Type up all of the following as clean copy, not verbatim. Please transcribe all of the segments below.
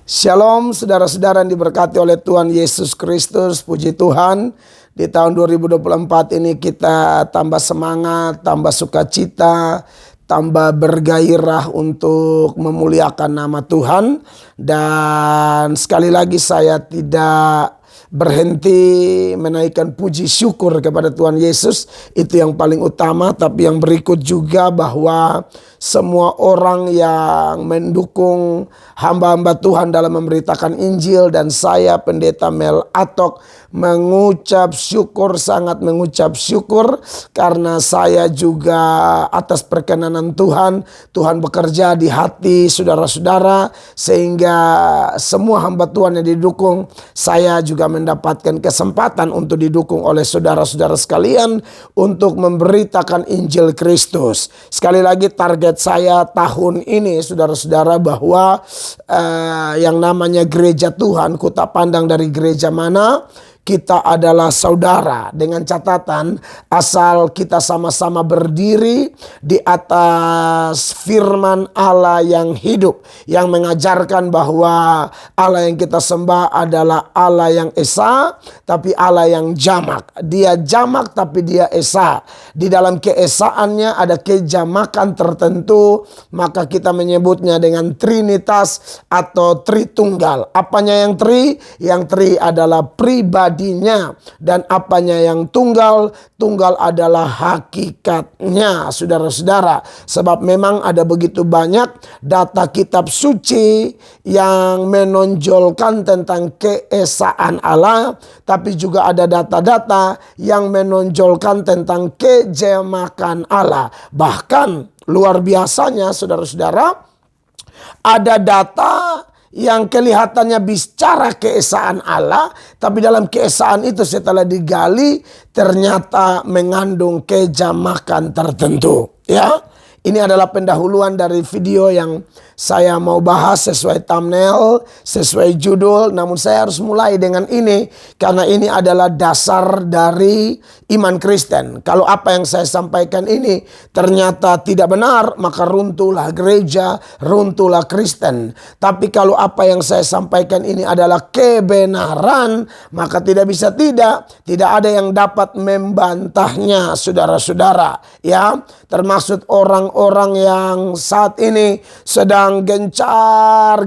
Shalom saudara-saudara yang diberkati oleh Tuhan Yesus Kristus. Puji Tuhan, di tahun 2024 ini kita tambah semangat, tambah sukacita, tambah bergairah untuk memuliakan nama Tuhan. Dan sekali lagi saya tidak berhenti menaikkan puji syukur kepada Tuhan Yesus. Itu yang paling utama. Tapi yang berikut juga bahwa semua orang yang mendukung hamba-hamba Tuhan dalam memberitakan Injil, dan saya Pendeta Mel Atok mengucap syukur, sangat mengucap syukur, karena saya juga atas perkenanan Tuhan bekerja di hati saudara-saudara, sehingga semua hamba Tuhan yang didukung, saya juga mendapatkan kesempatan untuk didukung oleh saudara-saudara sekalian untuk memberitakan Injil Kristus. Sekali lagi target saya tahun ini saudara-saudara, bahwa yang namanya gereja Tuhan, ku tak pandang dari gereja mana, kita adalah saudara, dengan catatan asal kita sama-sama berdiri di atas firman Allah yang hidup, yang mengajarkan bahwa Allah yang kita sembah adalah Allah yang esa, tapi Allah yang jamak. Dia jamak tapi dia esa. Di dalam keesaannya ada kejamakan tertentu, maka kita menyebutnya dengan Trinitas atau Tritunggal. Apanya yang tri? Yang tri adalah pribadi, dan apanya yang tunggal? Tunggal adalah hakikatnya, saudara-saudara. Sebab memang ada begitu banyak data kitab suci yang menonjolkan tentang keesaan Allah, tapi juga ada data-data yang menonjolkan tentang kejamakan Allah. Bahkan luar biasanya saudara-saudara, ada data yang kelihatannya bicara keesaan Allah, tapi dalam keesaan itu setelah digali ternyata mengandung kejamakan tertentu. Ya, ini adalah pendahuluan dari video yang saya mau bahas sesuai thumbnail, sesuai judul. Namun saya harus mulai dengan ini, karena ini adalah dasar dari iman Kristen. Kalau apa yang saya sampaikan ini ternyata tidak benar, maka runtuhlah gereja, runtuhlah Kristen. Tapi kalau apa yang saya sampaikan ini adalah kebenaran, maka tidak bisa tidak ada yang dapat membantahnya, saudara-saudara. Ya, termasuk orang-orang yang saat ini sedang gencar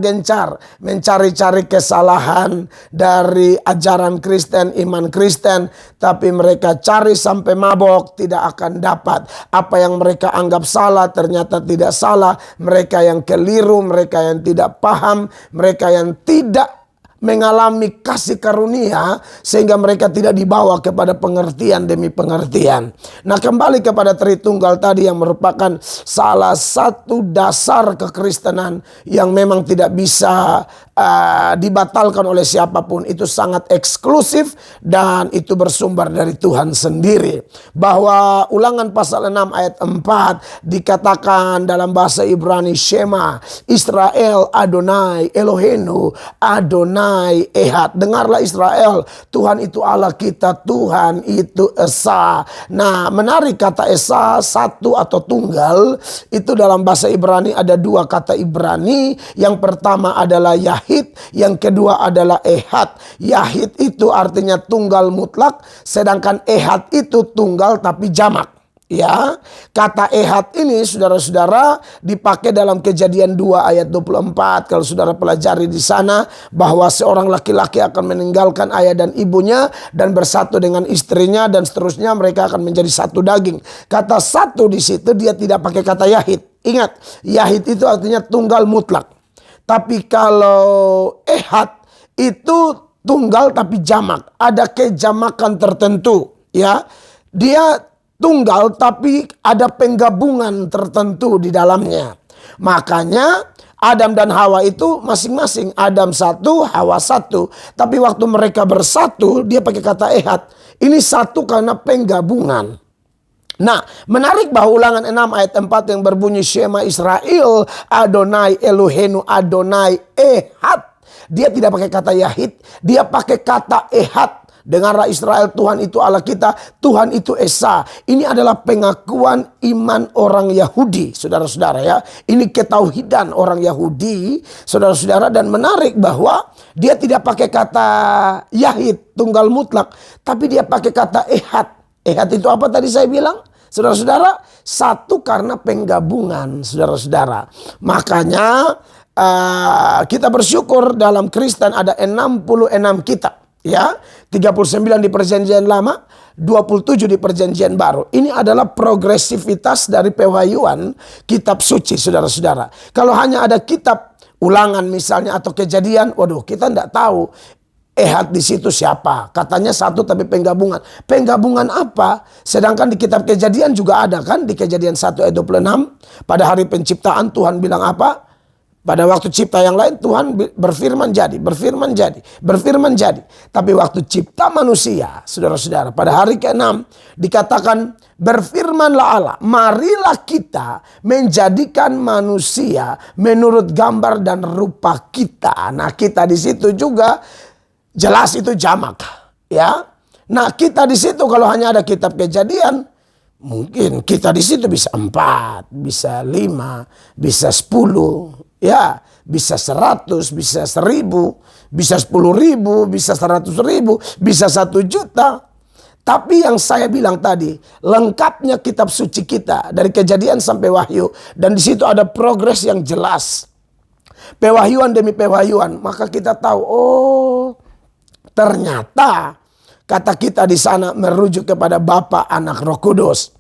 mencari-cari kesalahan dari ajaran Kristen, iman Kristen, tapi mereka cari sampai mabok, tidak akan dapat. Apa yang mereka anggap salah ternyata tidak salah. Mereka yang keliru, mereka yang tidak paham, mereka yang tidak mengalami kasih karunia, sehingga mereka tidak dibawa kepada pengertian demi pengertian. Nah, kembali kepada Tritunggal tadi, yang merupakan salah satu dasar kekristenan yang memang tidak bisa dibatalkan oleh siapapun. Itu sangat eksklusif dan itu bersumber dari Tuhan sendiri. Bahwa Ulangan pasal 6 ayat 4 dikatakan dalam bahasa Ibrani, Shema Israel Adonai Eloheinu Adonai Ehad. Dengarlah Israel, Tuhan itu Allah kita, Tuhan itu esa. Nah, menarik kata esa, satu atau tunggal. Itu dalam bahasa Ibrani ada dua kata Ibrani. Yang pertama adalah Yahid, yang kedua adalah Ehad. Yahid itu artinya tunggal mutlak, sedangkan Ehad itu tunggal tapi jamak. Ya, kata Ehad ini saudara-saudara dipakai dalam Kejadian 2 ayat 24. Kalau saudara pelajari di sana, bahwa seorang laki-laki akan meninggalkan ayah dan ibunya dan bersatu dengan istrinya, dan seterusnya mereka akan menjadi satu daging. Kata satu di situ dia tidak pakai kata Yahid. Ingat, Yahid itu artinya tunggal mutlak. Tapi kalau Ehad itu tunggal tapi jamak, ada kejamakan tertentu. Ya, dia tunggal tapi ada penggabungan tertentu di dalamnya. Makanya Adam dan Hawa itu masing-masing, Adam satu, Hawa satu. Tapi waktu mereka bersatu, dia pakai kata Ehad. Ini satu karena penggabungan. Nah, menarik bahwa Ulangan 6 ayat 4 yang berbunyi Shema Israel Adonai Eloheinu Adonai Ehad, dia tidak pakai kata Yahid, dia pakai kata Ehad. Dengarlah Israel, Tuhan itu Allah kita, Tuhan itu Esa. Ini adalah pengakuan iman orang Yahudi, saudara-saudara ya. Ini ketauhidan orang Yahudi, saudara-saudara. Dan menarik bahwa dia tidak pakai kata Yahid, tunggal mutlak, tapi dia pakai kata Ehad. Ehad itu apa tadi saya bilang? Saudara-saudara, satu karena penggabungan, saudara-saudara. Makanya kita bersyukur dalam Kristen ada 66 kitab. Ya, 39 di perjanjian lama, 27 di perjanjian baru. Ini adalah progresivitas dari pewahyuan kitab suci, saudara-saudara. Kalau hanya ada kitab ulangan misalnya atau kejadian, waduh, kita tidak tahu Ehad di situ siapa. Katanya satu tapi penggabungan. Penggabungan apa? Sedangkan di kitab Kejadian juga ada kan, di Kejadian 1 ayat 26. Pada hari penciptaan Tuhan bilang apa? Pada waktu cipta yang lain Tuhan berfirman jadi, berfirman jadi, berfirman jadi. Tapi waktu cipta manusia, saudara-saudara, pada hari ke-6 dikatakan berfirmanlah Allah, marilah kita menjadikan manusia menurut gambar dan rupa kita. Nah, kita di situ juga jelas itu jamak, ya. Nah, kita di situ kalau hanya ada kitab Kejadian, mungkin kita di situ bisa 4, bisa 5, bisa 10. Ya, bisa 100, bisa 1000, bisa 10.000, bisa 100.000, bisa 1 juta. Tapi yang saya bilang tadi, lengkapnya kitab suci kita dari Kejadian sampai Wahyu, dan di situ ada progres yang jelas. Pewahyuan demi pewahyuan, maka kita tahu, oh, ternyata kata kita di sana merujuk kepada Bapa, Anak, Roh Kudus.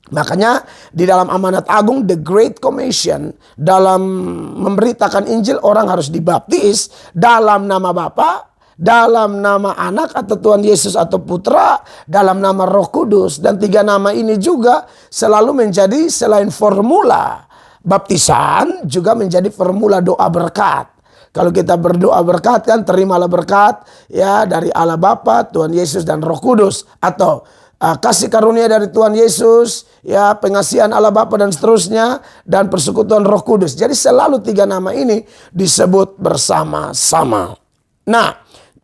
Makanya di dalam amanat agung The Great Commission, dalam memberitakan Injil orang harus dibaptis dalam nama Bapa, dalam nama Anak atau Tuhan Yesus atau Putra, dalam nama Roh Kudus. Dan 3 nama ini juga selalu menjadi selain formula baptisan juga menjadi formula doa berkat. Kalau kita berdoa berkat kan, terimalah berkat ya dari Allah Bapa, Tuhan Yesus dan Roh Kudus, atau kasih karunia dari Tuhan Yesus, ya, pengasihan Allah Bapa dan seterusnya, dan persekutuan Roh Kudus. Jadi selalu 3 nama ini disebut bersama-sama. Nah,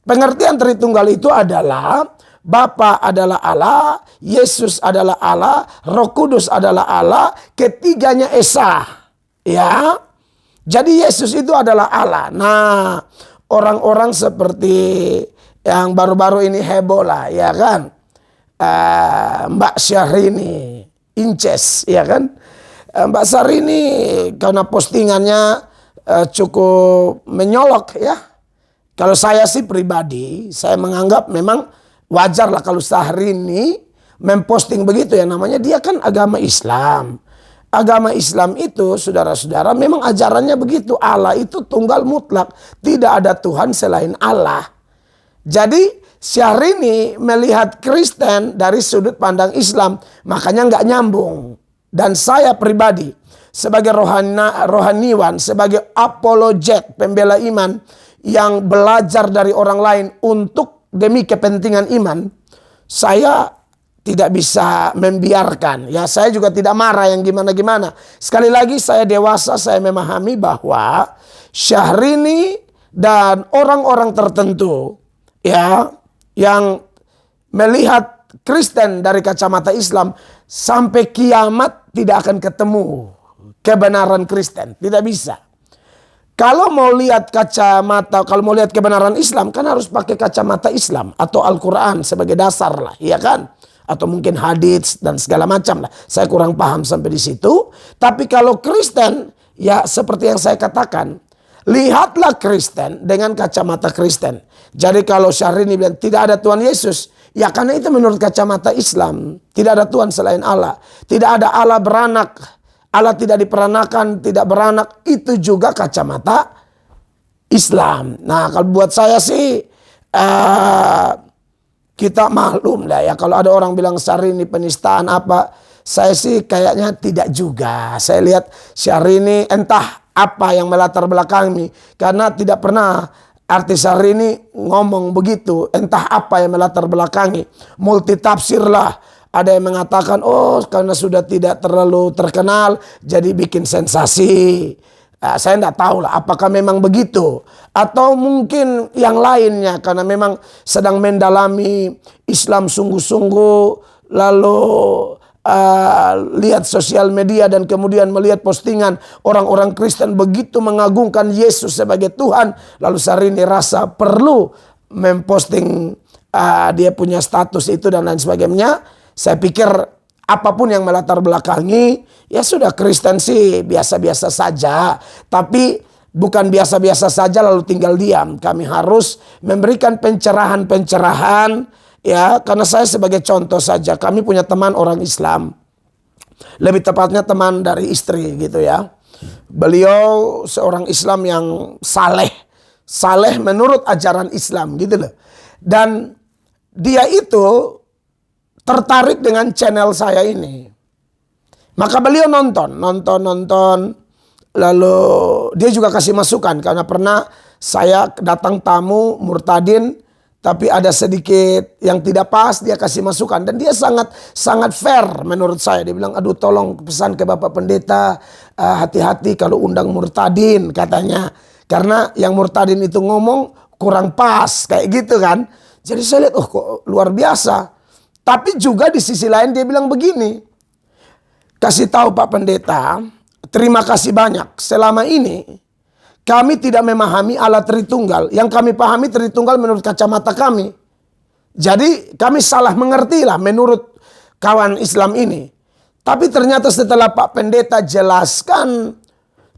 pengertian Tritunggal itu adalah Bapa adalah Allah, Yesus adalah Allah, Roh Kudus adalah Allah, ketiganya Esa. Ya. Jadi Yesus itu adalah Allah. Nah, orang-orang seperti yang baru-baru ini heboh lah, ya kan? Mbak Syahrini Inces, ya kan? Mbak Syahrini karena postingannya cukup menyolok ya. Kalau saya sih pribadi, saya menganggap memang wajar lah kalau Syahrini memposting begitu ya, namanya dia kan agama Islam. Agama Islam itu, saudara-saudara, memang ajarannya begitu. Allah itu tunggal mutlak, tidak ada Tuhan selain Allah. Jadi Syahrini melihat Kristen dari sudut pandang Islam, makanya nggak nyambung. Dan saya pribadi sebagai rohaniwan, sebagai apologet, pembela iman yang belajar dari orang lain untuk demi kepentingan iman, saya tidak bisa membiarkan. Ya, saya juga tidak marah yang gimana-gimana. Sekali lagi saya dewasa, saya memahami bahwa Syahrini dan orang-orang tertentu ya yang melihat Kristen dari kacamata Islam sampai kiamat tidak akan ketemu kebenaran Kristen, tidak bisa. Kalau mau lihat kacamata, kalau mau lihat kebenaran Islam kan harus pakai kacamata Islam atau Al-Quran sebagai dasar lah, iya kan? Atau mungkin hadits dan segala macam lah. Saya kurang paham sampai di situ. Tapi kalau Kristen, ya seperti yang saya katakan, lihatlah Kristen dengan kacamata Kristen. Jadi kalau Syahrini bilang tidak ada Tuhan Yesus, ya karena itu menurut kacamata Islam. Tidak ada Tuhan selain Allah. Tidak ada Allah beranak. Allah tidak diperanakan, tidak beranak. Itu juga kacamata Islam. Nah, kalau buat saya sih kita maklum lah ya. Kalau ada orang bilang Syahrini penistaan apa, saya sih kayaknya tidak juga. Saya lihat Syahrini entah apa yang melatar belakangi, karena tidak pernah artis Syahrini ngomong begitu. Entah apa yang melatar belakangi. Multi tafsir lah. Ada yang mengatakan, oh karena sudah tidak terlalu terkenal, jadi bikin sensasi. Saya tidak tahu lah apakah memang begitu. Atau mungkin yang lainnya karena memang sedang mendalami Islam sungguh-sungguh. Lalu lihat sosial media dan kemudian melihat postingan orang-orang Kristen begitu mengagungkan Yesus sebagai Tuhan. Lalu Syahrini rasa perlu memposting dia punya status itu dan lain sebagainya. Saya pikir apapun yang melatar belakangi, ya sudah, Kristen sih biasa-biasa saja. Tapi bukan biasa-biasa saja lalu tinggal diam. Kami harus memberikan pencerahan-pencerahan, ya, karena saya sebagai contoh saja, kami punya teman orang Islam. Lebih tepatnya teman dari istri gitu ya. Beliau seorang Islam yang saleh. Saleh menurut ajaran Islam gitu loh. Dan dia itu tertarik dengan channel saya ini. Maka beliau nonton. Lalu dia juga kasih masukan. Karena pernah saya datang tamu murtadin, tapi ada sedikit yang tidak pas, dia kasih masukan. Dan dia sangat fair menurut saya. Dia bilang, aduh tolong pesan ke Bapak Pendeta, hati-hati kalau undang murtadin katanya. Karena yang murtadin itu ngomong kurang pas kayak gitu kan. Jadi saya lihat, oh kok luar biasa. Tapi juga di sisi lain dia bilang begini, kasih tahu Pak Pendeta, terima kasih banyak. Selama ini kami tidak memahami Allah Tritunggal. Yang kami pahami Tritunggal menurut kacamata kami. Jadi kami salah mengerti lah menurut kawan Islam ini. Tapi ternyata setelah Pak Pendeta jelaskan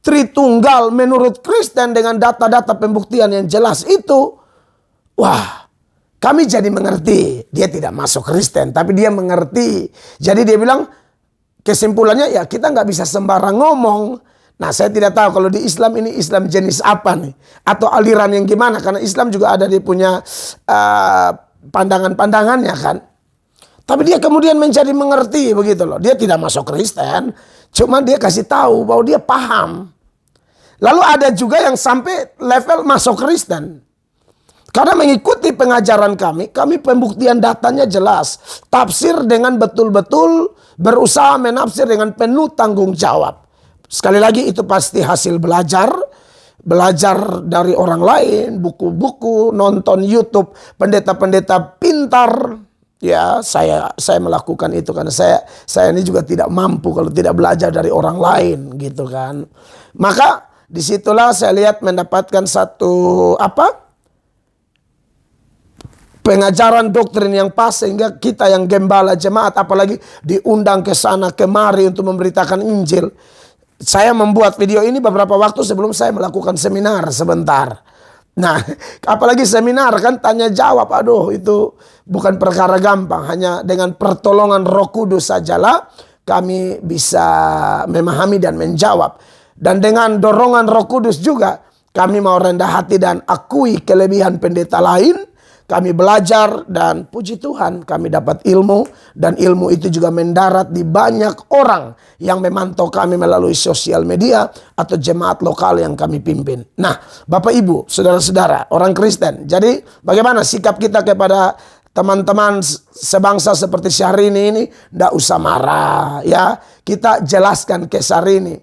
Tritunggal menurut Kristen dengan data-data pembuktian yang jelas itu, wah, kami jadi mengerti. Dia tidak masuk Kristen, tapi dia mengerti. Jadi dia bilang, kesimpulannya ya kita nggak bisa sembarang ngomong. Nah saya tidak tahu kalau di Islam ini Islam jenis apa nih. Atau aliran yang gimana. Karena Islam juga ada dia punya pandangan-pandangannya kan. Tapi dia kemudian menjadi mengerti begitu loh. Dia tidak masuk Kristen. Cuma dia kasih tahu bahwa dia paham. Lalu ada juga yang sampai level masuk Kristen. Karena mengikuti pengajaran kami pembuktian datanya jelas. Tafsir dengan betul-betul berusaha menafsir dengan penuh tanggung jawab. Sekali lagi itu pasti hasil belajar. Belajar dari orang lain, buku-buku, nonton YouTube, pendeta-pendeta pintar. Ya, saya melakukan itu karena saya ini juga tidak mampu kalau tidak belajar dari orang lain gitu kan. Maka disitulah saya lihat mendapatkan satu pengajaran doktrin yang pas sehingga kita yang gembala jemaat apalagi diundang ke sana kemari untuk memberitakan Injil. Saya membuat video ini beberapa waktu sebelum saya melakukan seminar sebentar. Nah, apalagi seminar kan tanya jawab, aduh itu bukan perkara gampang. Hanya dengan pertolongan Roh Kudus sajalah kami bisa memahami dan menjawab. Dan dengan dorongan Roh Kudus juga kami mau rendah hati dan akui kelebihan pendeta lain. Kami belajar dan puji Tuhan kami dapat ilmu. Dan ilmu itu juga mendarat di banyak orang yang memantau kami melalui sosial media atau jemaat lokal yang kami pimpin. Nah Bapak Ibu, saudara-saudara, orang Kristen. Jadi bagaimana sikap kita kepada teman-teman sebangsa seperti Syahrini ini? Tidak usah marah ya. Kita jelaskan ke Syahrini.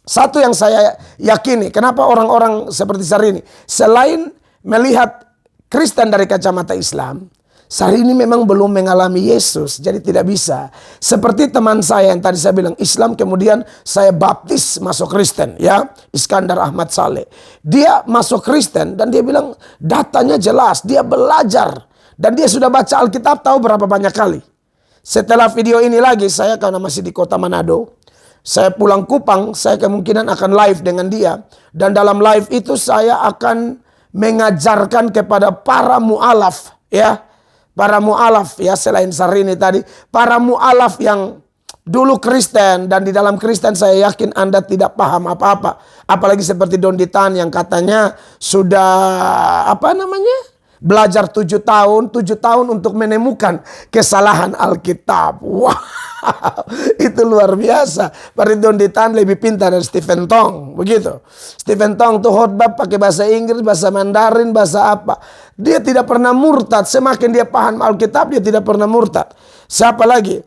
Satu yang saya yakini, kenapa orang-orang seperti Syahrini selain melihat Kristen dari kacamata Islam, Syahrini memang belum mengalami Yesus, jadi tidak bisa. Seperti teman saya yang tadi saya bilang Islam, kemudian saya baptis masuk Kristen, ya, Iskandar Ahmad Saleh. Dia masuk Kristen dan dia bilang datanya jelas, dia belajar dan dia sudah baca Alkitab tahu berapa banyak kali. Setelah video ini lagi, saya karena masih di kota Manado, saya pulang Kupang, saya kemungkinan akan live dengan dia. Dan dalam live itu saya akan mengajarkan kepada para mu'alaf, ya. Para mu'alaf, ya, selain Syahrini tadi. Para mu'alaf yang dulu Kristen dan di dalam Kristen saya yakin Anda tidak paham apa-apa. Apalagi seperti Don Ditan yang katanya sudah belajar 7 tahun untuk menemukan kesalahan Alkitab. Wow, itu luar biasa. Don Ditan lebih pintar dari Stephen Tong, begitu. Stephen Tong tuh khotbah pakai bahasa Inggris, bahasa Mandarin, bahasa apa. Dia tidak pernah murtad. Semakin dia paham Alkitab, dia tidak pernah murtad. Siapa lagi?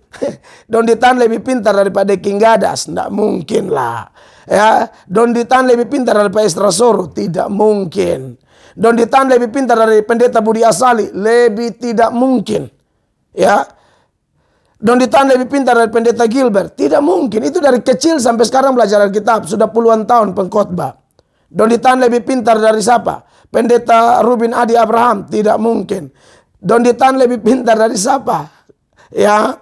Don Ditan lebih pintar daripada King Gadas. Nggak mungkin lah. Ya, Donditan lebih pintar dari Pak Esra Soru? Tidak mungkin. Donditan lebih pintar dari Pendeta Budi Asali? Lebih tidak mungkin. Ya, Donditan lebih pintar dari Pendeta Gilbert? Tidak mungkin. Itu dari kecil sampai sekarang belajar Alkitab. Sudah puluhan tahun pengkhotbah. Donditan lebih pintar dari siapa? Pendeta Rubin Adi Abraham? Tidak mungkin. Donditan lebih pintar dari siapa? Ya,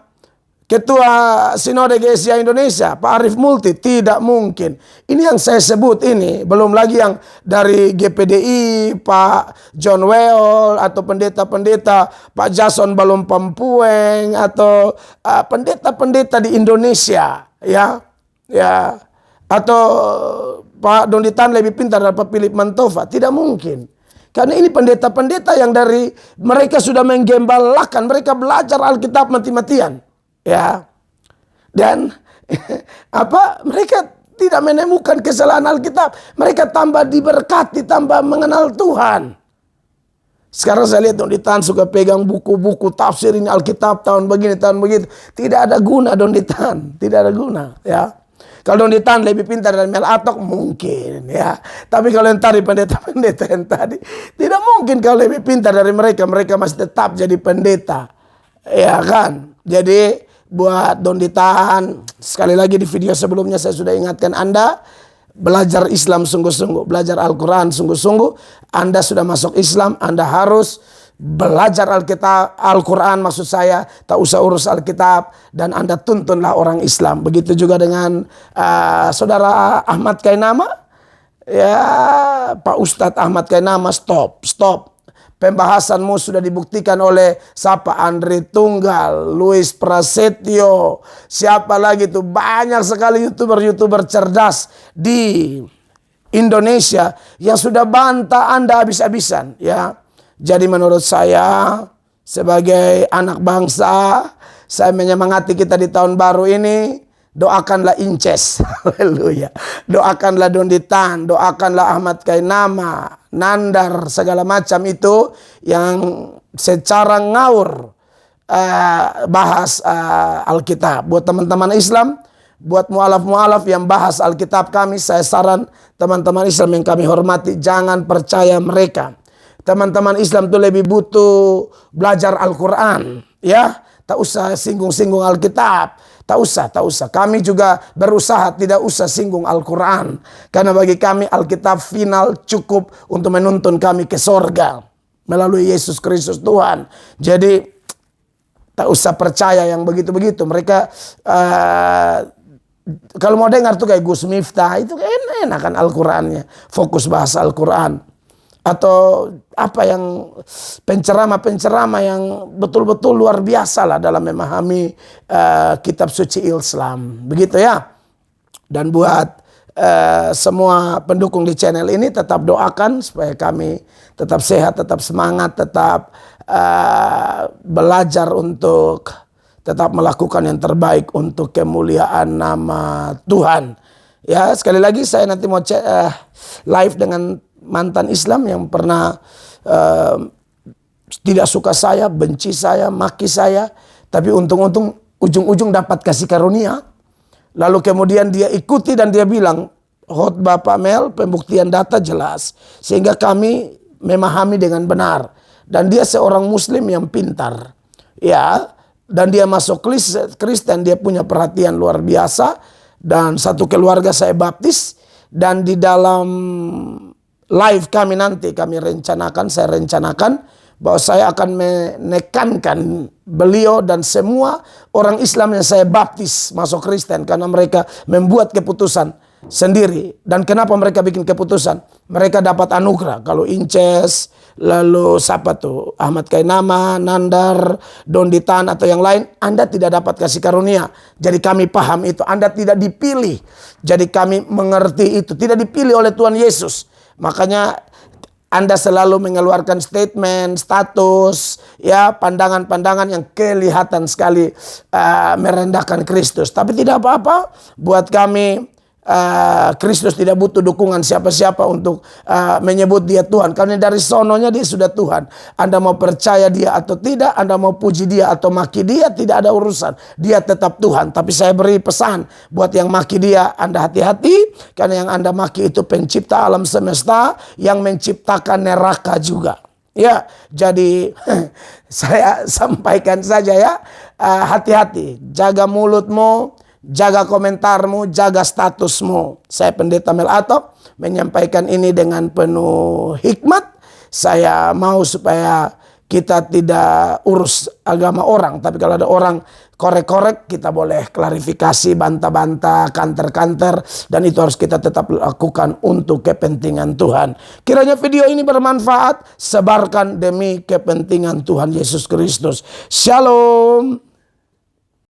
Ketua Sinode GSI Indonesia, Pak Arief Multi? Tidak mungkin. Ini yang saya sebut ini. Belum lagi yang dari GPDI, Pak John Weol, atau pendeta-pendeta Pak Jason Balom Pampueng, atau pendeta-pendeta di Indonesia. Ya, atau Pak Donditan lebih pintar dari Pak Philip Mantova? Tidak mungkin. Karena ini pendeta-pendeta yang dari mereka sudah menggembalakan, mereka belajar Alkitab mati-matian. Ya, dan mereka tidak menemukan kesalahan Alkitab. Mereka tambah diberkati, tambah mengenal Tuhan. Sekarang saya lihat Donditan suka pegang buku-buku tafsir ini Alkitab tahun begini, tahun begitu. Tidak ada guna Donditan, tidak ada guna. Ya, kalau Donditan lebih pintar dari Mel Atok mungkin, ya. Tapi kalau yang tadi pendeta-pendeta yang tadi, tidak mungkin kalau lebih pintar dari mereka. Mereka masih tetap jadi pendeta, ya kan. Jadi buat Donditan, sekali lagi di video sebelumnya saya sudah ingatkan Anda, belajar Islam sungguh-sungguh, belajar Al-Quran sungguh-sungguh. Anda sudah masuk Islam, Anda harus belajar Alkitab, Al-Quran maksud saya, tak usah urus Alkitab, dan Anda tuntunlah orang Islam. Begitu juga dengan Saudara Ahmad Kainama, ya Pak Ustadz Ahmad Kainama, stop. Pembahasanmu sudah dibuktikan oleh siapa? Andre Tunggal, Luis Prasetyo, siapa lagi tuh? Banyak sekali YouTuber cerdas di Indonesia yang sudah bantah Anda habis-habisan, ya. Jadi menurut saya sebagai anak bangsa, saya menyemangati kita di tahun baru ini. Doakanlah Inces, haleluya. Doakanlah Donditan, doakanlah Ahmad Kainama, Nandar, segala macam itu yang secara ngawur bahas Alkitab. Buat teman-teman Islam, buat mualaf-mualaf yang bahas Alkitab kami, saya saran teman-teman Islam yang kami hormati, jangan percaya mereka. Teman-teman Islam itu lebih butuh belajar Al-Quran, ya. Tak usah singgung-singgung Alkitab. Tak usah. Kami juga berusaha tidak usah singgung Al-Quran. Karena bagi kami Alkitab final cukup untuk menuntun kami ke sorga melalui Yesus Kristus Tuhan. Jadi tak usah percaya yang begitu-begitu. Mereka kalau mau dengar tuh kayak Gus Miftah, itu enakan Al-Qurannya. Fokus bahasa Al-Quran. Atau apa yang penceramah yang betul-betul luar biasa lah dalam memahami kitab suci Islam, begitu ya. Dan buat semua pendukung di channel ini, tetap doakan supaya kami tetap sehat, tetap semangat, tetap belajar untuk tetap melakukan yang terbaik untuk kemuliaan nama Tuhan. Ya, sekali lagi saya nanti mau live dengan mantan Islam yang pernah tidak suka saya, benci saya, maki saya, tapi untung-untung ujung-ujung dapat kasih karunia. Lalu kemudian dia ikuti dan dia bilang, khotbah Pak Mel, pembuktian data jelas, sehingga kami memahami dengan benar. Dan dia seorang Muslim yang pintar, ya. Dan dia masuk Kristen, dia punya perhatian luar biasa. Dan satu keluarga saya baptis, dan di dalam live kami nanti saya rencanakan bahwa saya akan menekankan beliau dan semua orang Islam yang saya baptis masuk Kristen, karena mereka membuat keputusan sendiri. Dan kenapa mereka bikin keputusan? Mereka dapat anugerah. Kalau Inces, lalu siapa tuh, Ahmad Kainama, Nandar, Donditan atau yang lain, Anda tidak dapat kasih karunia. Jadi kami paham itu. Anda tidak dipilih. Jadi kami mengerti itu. Tidak dipilih oleh Tuhan Yesus. Makanya Anda selalu mengeluarkan statement, status, ya, pandangan-pandangan yang kelihatan sekali merendahkan Kristus. Tapi tidak apa-apa, buat kami Kristus tidak butuh dukungan siapa-siapa untuk menyebut dia Tuhan. Karena dari sononya dia sudah Tuhan. Anda mau percaya dia atau tidak, Anda mau puji dia atau maki dia, tidak ada urusan. Dia tetap Tuhan. Tapi saya beri pesan buat yang maki dia, Anda hati-hati. Karena yang Anda maki itu pencipta alam semesta yang menciptakan neraka juga. Ya, jadi saya sampaikan saja ya, hati-hati, jaga mulutmu, jaga komentarmu, jaga statusmu. Saya Pendeta Mel Atok menyampaikan ini dengan penuh hikmat. Saya mau supaya kita tidak urus agama orang, tapi kalau ada orang korek-korek, kita boleh klarifikasi, bantah-bantah, kanter-kanter, dan itu harus kita tetap lakukan untuk kepentingan Tuhan. Kiranya video ini bermanfaat, sebarkan demi kepentingan Tuhan Yesus Kristus. Shalom.